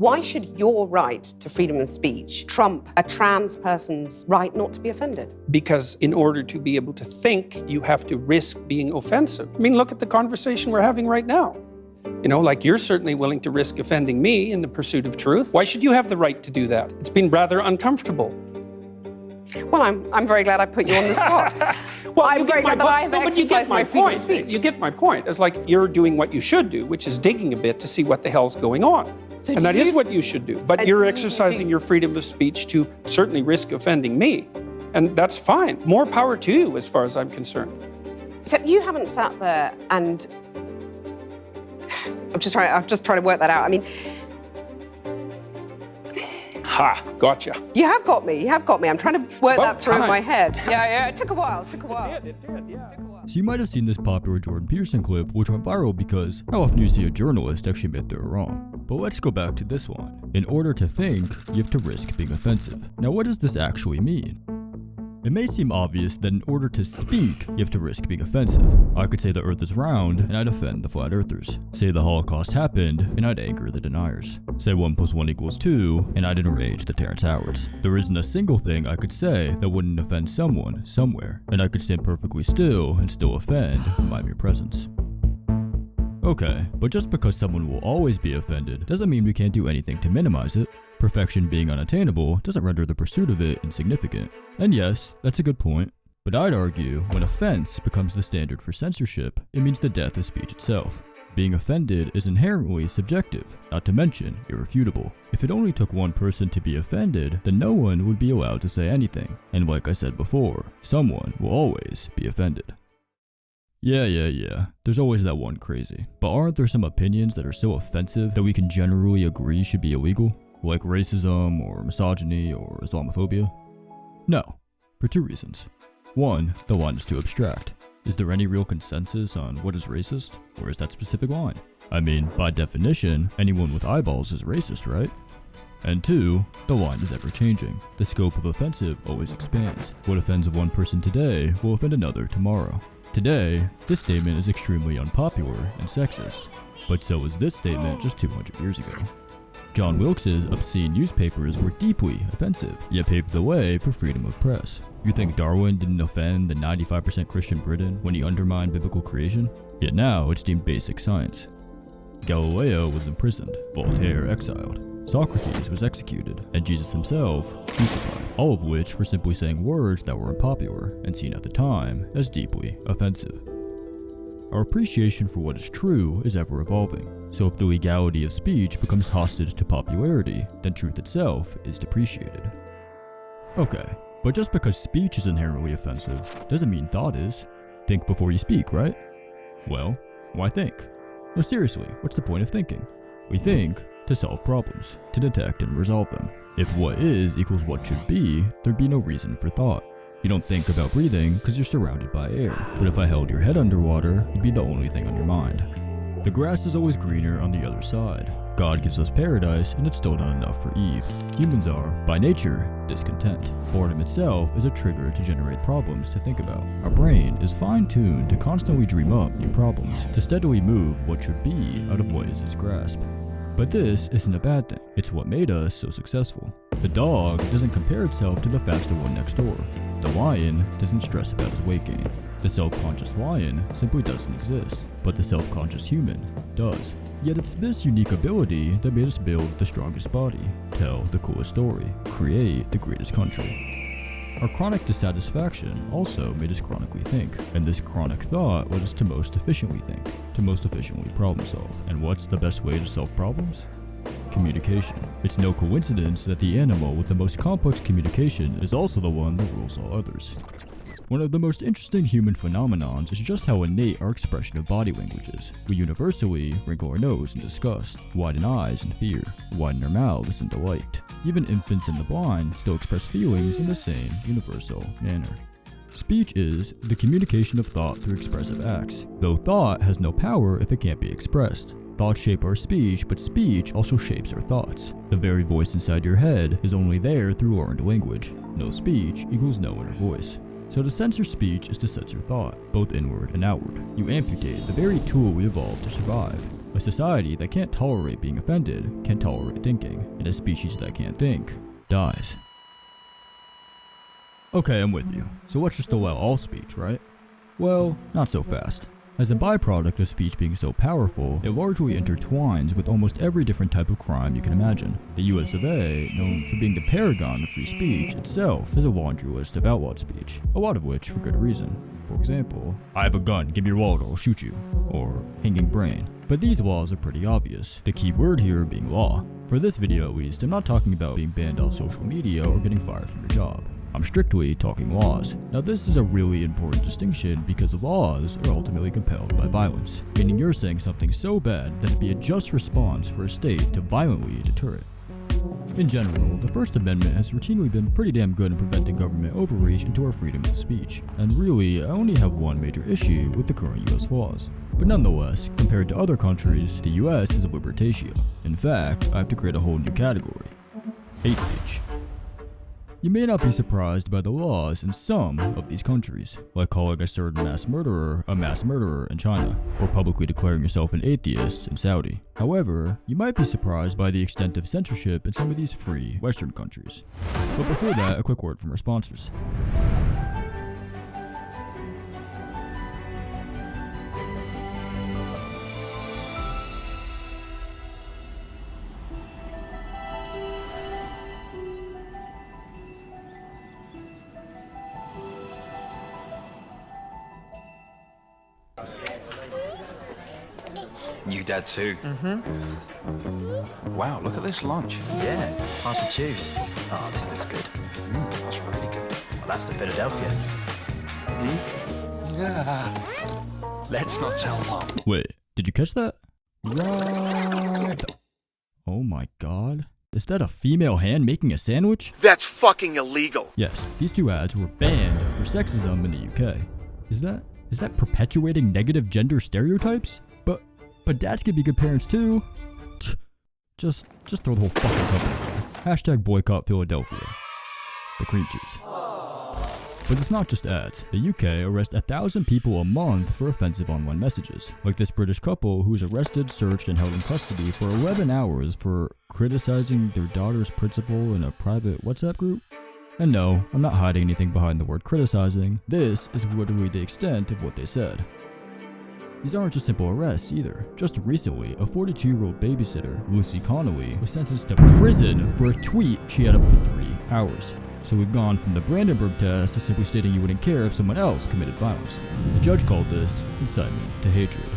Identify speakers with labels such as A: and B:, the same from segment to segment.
A: Why should your right to freedom of speech trump a trans person's right not to be offended?
B: Because in order to be able to think, you have to risk being offensive. I mean, look at the conversation we're having right now. You know, like you're certainly willing to risk offending me in the pursuit of truth. Why should you have the right to do that? It's been rather uncomfortable.
A: Well, I'm very glad I put you on the spot.
B: Well,
A: I'm very glad that I have exercised my freedom of speech.
B: You get my point. It's like you're doing what you should do, which is digging a bit to see what the hell's going on.
A: So
B: and that is what you should do. But you're exercising your freedom of speech to certainly risk offending me. And that's fine. More power to you as far as I'm concerned.
A: So you haven't sat there and... I'm just trying to work that out. I mean...
B: Ha, gotcha.
A: You have got me. I'm trying to work that through in my head. Yeah, it took a while.
B: It did, yeah.
C: So you might have seen this popular Jordan Peterson clip, which went viral because how often you see a journalist actually admit they're wrong. But let's go back to this one. In order to think, you have to risk being offensive. Now, what does this actually mean? It may seem obvious that in order to speak, you have to risk being offensive. I could say the earth is round, and I'd offend the flat earthers. Say the Holocaust happened, and I'd anger the deniers. Say 1 + 1 = 2, and I'd enrage the Terrence Howards. There isn't a single thing I could say that wouldn't offend someone, somewhere, and I could stand perfectly still and still offend my mere presence. Okay, but just because someone will always be offended doesn't mean we can't do anything to minimize it. Perfection being unattainable doesn't render the pursuit of it insignificant. And yes, that's a good point, but I'd argue when offense becomes the standard for censorship, it means the death of speech itself. Being offended is inherently subjective, not to mention irrefutable. If it only took one person to be offended, then no one would be allowed to say anything. And like I said before, someone will always be offended. Yeah, there's always that one crazy. But aren't there some opinions that are so offensive that we can generally agree should be illegal? Like racism, or misogyny, or Islamophobia? No, for two reasons. One, the line is too abstract. Is there any real consensus on what is racist? Or is that specific line? I mean, by definition, anyone with eyeballs is racist, right? And two, the line is ever changing. The scope of offensive always expands. What offends one person today will offend another tomorrow. Today, this statement is extremely unpopular and sexist, but so was this statement just 200 years ago. John Wilkes's obscene newspapers were deeply offensive, yet paved the way for freedom of press. You think Darwin didn't offend the 95% Christian Britain when he undermined biblical creation? Yet now it's deemed basic science. Galileo was imprisoned, Voltaire exiled, Socrates was executed, and Jesus himself crucified, all of which for simply saying words that were unpopular and seen at the time as deeply offensive. Our appreciation for what is true is ever evolving, so if the legality of speech becomes hostage to popularity, then truth itself is depreciated. Okay, but just because speech is inherently offensive doesn't mean thought is. Think before you speak, right? Well, why think? No, seriously, what's the point of thinking? We think to solve problems, to detect and resolve them. If what is equals what should be, there'd be no reason for thought. You don't think about breathing because you're surrounded by air, but if I held your head underwater, it'd be the only thing on your mind. The grass is always greener on the other side. God gives us paradise, and it's still not enough for Eve. Humans are, by nature, discontent. Boredom itself is a trigger to generate problems to think about. Our brain is fine-tuned to constantly dream up new problems, to steadily move what should be out of what is its grasp. But this isn't a bad thing. It's what made us so successful. The dog doesn't compare itself to the faster one next door. The lion doesn't stress about his weight gain. The self-conscious lion simply doesn't exist, but the self-conscious human does. Yet it's this unique ability that made us build the strongest body, tell the coolest story, create the greatest country. Our chronic dissatisfaction also made us chronically think, and this chronic thought led us to most efficiently think, to most efficiently problem solve. And what's the best way to solve problems? Communication. It's no coincidence that the animal with the most complex communication is also the one that rules all others. One of the most interesting human phenomenons is just how innate our expression of body language is. We universally wrinkle our nose in disgust, widen eyes in fear, widen our mouths in delight. Even infants and the blind still express feelings in the same universal manner. Speech is the communication of thought through expressive acts, though thought has no power if it can't be expressed. Thoughts shape our speech, but speech also shapes our thoughts. The very voice inside your head is only there through learned language. No speech equals no inner voice. So to censor speech is to censor thought, both inward and outward. You amputate the very tool we evolved to survive. A society that can't tolerate being offended can't tolerate thinking, and a species that can't think dies. Okay, I'm with you. So let's just allow all speech, right? Well, not so fast. As a byproduct of speech being so powerful, it largely intertwines with almost every different type of crime you can imagine. The US of A, known for being the paragon of free speech, itself is a laundry list of outlawed speech, a lot of which for good reason. For example, I have a gun, give me your wallet or I'll shoot you, or hanging brain. But these laws are pretty obvious, the key word here being law. For this video at least, I'm not talking about being banned off social media or getting fired from your job. I'm strictly talking laws. Now this is a really important distinction because laws are ultimately compelled by violence, meaning you're saying something so bad that it'd be a just response for a state to violently deter it. In general, the First Amendment has routinely been pretty damn good in preventing government overreach into our freedom of speech, and really I only have one major issue with the current US laws. But nonetheless, compared to other countries, the US is a libertatio. In fact, I have to create a whole new category: hate speech. You may not be surprised by the laws in some of these countries, like calling a certain mass murderer in China, or publicly declaring yourself an atheist in Saudi. However, you might be surprised by the extent of censorship in some of these free Western countries. But before that, a quick word from our sponsors.
D: You dad too? Wow, look at this lunch.
E: Yeah, hard to choose.
D: Oh, this looks good. That's really good.
E: Well, that's the Philadelphia.
D: Let's not tell Mom.
C: Wait, did you catch that? Right. Oh my god. Is that a female hand making a sandwich?
F: That's fucking illegal.
C: Yes, these two ads were banned for sexism in the UK. Is that perpetuating negative gender stereotypes? But dads can be good parents too. Just throw the whole fucking company away. Hashtag boycott Philadelphia. The cream cheese. But it's not just ads. The UK arrests 1,000 people a month for offensive online messages. Like this British couple who was arrested, searched, and held in custody for 11 hours for criticizing their daughter's principal in a private WhatsApp group. And no, I'm not hiding anything behind the word criticizing. This is literally the extent of what they said. These aren't just simple arrests either. Just recently, a 42-year-old babysitter, Lucy Connolly, was sentenced to prison for a tweet she had up for 3 hours. So we've gone from the Brandenburg test to simply stating you wouldn't care if someone else committed violence. The judge called this incitement to hatred.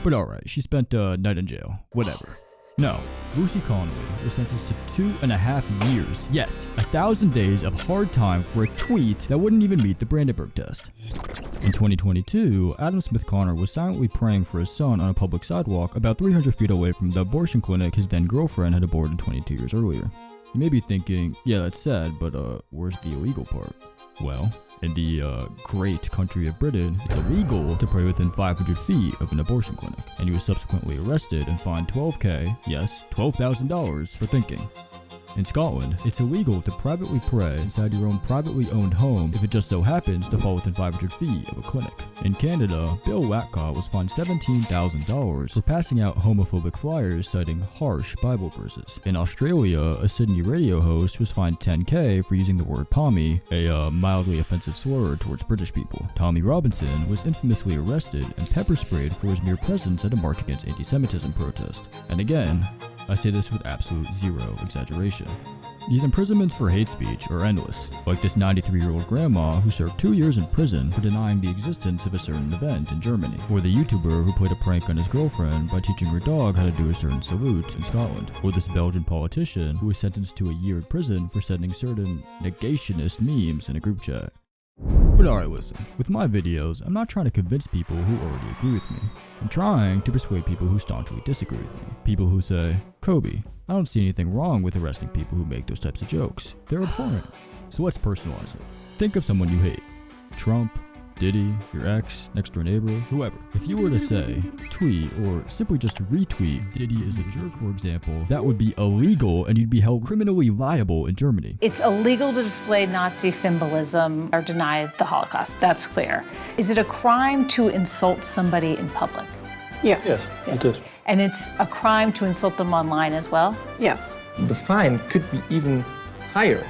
C: But alright, she spent a night in jail. Whatever. No, Lucy Connolly was sentenced to 2.5 years. Yes, 1,000 days of hard time for a tweet that wouldn't even meet the Brandenburg test. In 2022, Adam Smith Connor was silently praying for his son on a public sidewalk about 300 feet away from the abortion clinic his then girlfriend had aborted 22 years earlier. You may be thinking, yeah, that's sad, but where's the illegal part? Well, in the great country of Britain, it's illegal to pray within 500 feet of an abortion clinic, and he was subsequently arrested and fined $12,000, yes, $12,000 for thinking. In Scotland, it's illegal to privately pray inside your own privately owned home if it just so happens to fall within 500 feet of a clinic. In Canada, Bill Watcott was fined $17,000 for passing out homophobic flyers citing harsh Bible verses. In Australia, a Sydney radio host was fined $10,000 for using the word pommy, a mildly offensive slur towards British people. Tommy Robinson was infamously arrested and pepper sprayed for his mere presence at a March Against Anti-Semitism protest. And again, I say this with absolute zero exaggeration. These imprisonments for hate speech are endless, like this 93-year-old grandma who served 2 years in prison for denying the existence of a certain event in Germany, or the YouTuber who played a prank on his girlfriend by teaching her dog how to do a certain salute in Scotland, or this Belgian politician who was sentenced to a year in prison for sending certain negationist memes in a group chat. But alright, listen, with my videos, I'm not trying to convince people who already agree with me. I'm trying to persuade people who staunchly disagree with me. People who say, Kobe, I don't see anything wrong with arresting people who make those types of jokes. They're abhorrent. So let's personalize it. Think of someone you hate. Trump, Diddy, your ex, next door neighbor, whoever. If you were to say, tweet, or simply just retweet, Diddy is a jerk, for example, that would be illegal and you'd be held criminally liable in Germany.
G: It's illegal to display Nazi symbolism or deny the Holocaust. That's clear. Is it a crime to insult somebody in public?
F: Yes.
H: Yes, it is.
G: And it's a crime to insult them online as well?
F: Yes.
H: The fine could be even higher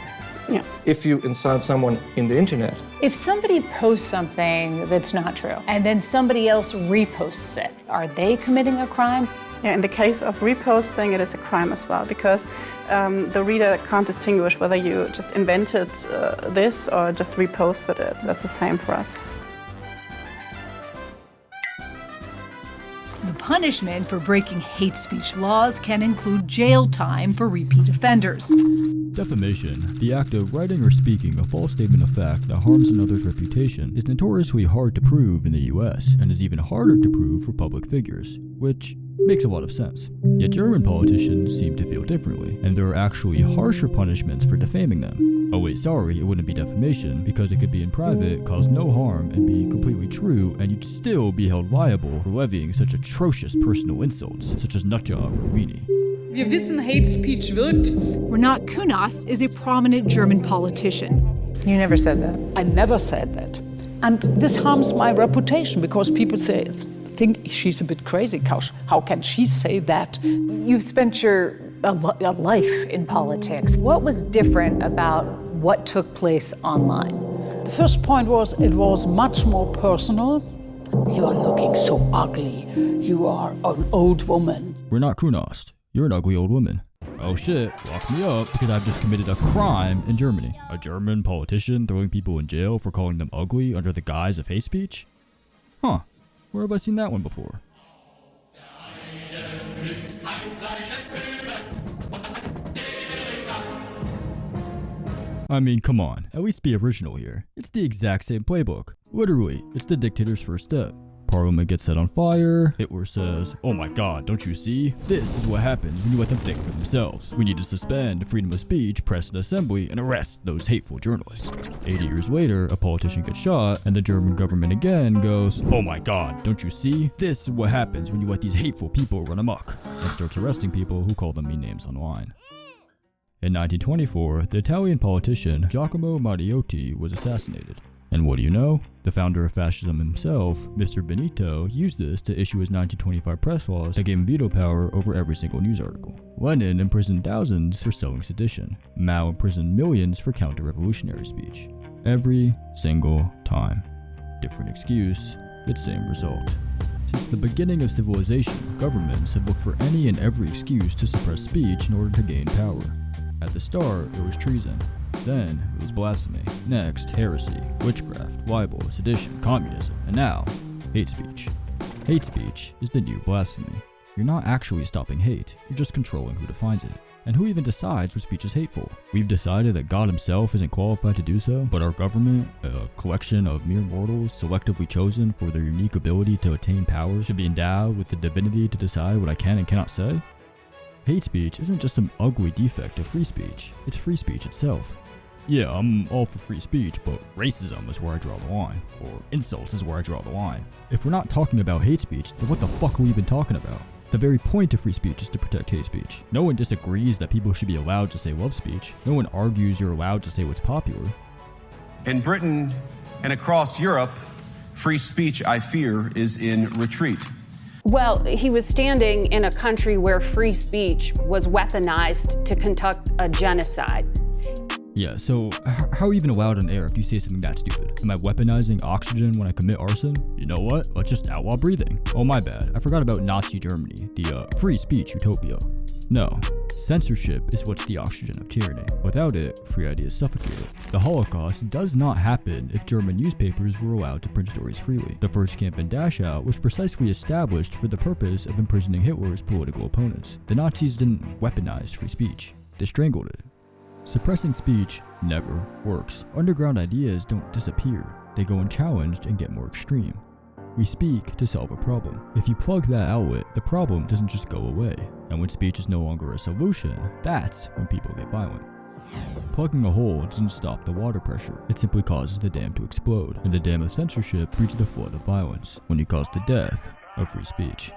F: Yeah.
H: if you insult someone in the internet.
G: If somebody posts something that's not true and then somebody else reposts it, are they committing a crime?
F: Yeah, in the case of reposting, it is a crime as well, because the reader can't distinguish whether you just invented this or just reposted it. That's the same for us.
I: The punishment for breaking hate speech laws can include jail time for repeat offenders.
C: Defamation, the act of writing or speaking a false statement of fact that harms another's reputation, is notoriously hard to prove in the US, and is even harder to prove for public figures, which makes a lot of sense. Yet German politicians seem to feel differently, and there are actually harsher punishments for defaming them. Oh wait, sorry, it wouldn't be defamation, because it could be in private, cause no harm, and be completely true, and you'd still be held liable for levying such atrocious personal insults, such as nutjob or weenie.
I: Wir wissen, hate speech wirkt. Renate Kunast is a prominent German politician.
G: You never said that.
J: I never said that. And this harms my reputation because people think she's a bit crazy. How can she say that?
G: You've spent your life in politics. What was different about what took place online?
J: The first point was it was much more personal. You are looking so ugly. You are an old woman.
C: Renate Kunast, you're an ugly old woman. Oh shit, lock me up because I've just committed a crime in Germany. A German politician throwing people in jail for calling them ugly under the guise of hate speech? Huh, where have I seen that one before? I mean, come on, at least be original here. It's the exact same playbook. Literally, it's the dictator's first step. Parliament gets set on fire, Hitler says, "Oh my god, don't you see? This is what happens when you let them think for themselves. We need to suspend freedom of speech, press and assembly, and arrest those hateful journalists." 80 years later, a politician gets shot, and the German government again goes, "Oh my god, don't you see? This is what happens when you let these hateful people run amok," and starts arresting people who call them mean names online. In 1924, the Italian politician Giacomo Matteotti was assassinated. And what do you know? The founder of fascism himself, Mr. Benito, used this to issue his 1925 press laws that gave him veto power over every single news article. Lenin imprisoned thousands for sowing sedition. Mao imprisoned millions for counter-revolutionary speech. Every single time. Different excuse, yet same result. Since the beginning of civilization, governments have looked for any and every excuse to suppress speech in order to gain power. At the start, it was treason. Then, it was blasphemy. Next, heresy, witchcraft, libel, sedition, communism, and now, hate speech. Hate speech is the new blasphemy. You're not actually stopping hate, you're just controlling who defines it. And who even decides what speech is hateful? We've decided that God himself isn't qualified to do so, but our government, a collection of mere mortals selectively chosen for their unique ability to attain power, should be endowed with the divinity to decide what I can and cannot say? Hate speech isn't just some ugly defect of free speech, it's free speech itself. Yeah, I'm all for free speech, but racism is where I draw the line, or insults is where I draw the line. If we're not talking about hate speech, then what the fuck are we even talking about? The very point of free speech is to protect hate speech. No one disagrees that people should be allowed to say love speech. No one argues you're allowed to say what's popular.
K: In Britain and across Europe, free speech, I fear, is in retreat.
L: Well, he was standing in a country where free speech was weaponized to conduct a genocide.
C: Yeah, so how are you even allowed on air if you say something that stupid? Am I weaponizing oxygen when I commit arson? You know what? Let's just outlaw breathing. Oh my bad, I forgot about Nazi Germany, the free speech utopia. No, censorship is what's the oxygen of tyranny. Without it, free ideas suffocate it. The Holocaust does not happen if German newspapers were allowed to print stories freely. The first camp in Dachau was precisely established for the purpose of imprisoning Hitler's political opponents. The Nazis didn't weaponize free speech, they strangled it. Suppressing speech never works. Underground ideas don't disappear. They go unchallenged and get more extreme. We speak to solve a problem. If you plug that outlet, the problem doesn't just go away. And when speech is no longer a solution, that's when people get violent. Plugging a hole doesn't stop the water pressure. It simply causes the dam to explode. And the dam of censorship breeds the flood of violence when you cause the death of free speech.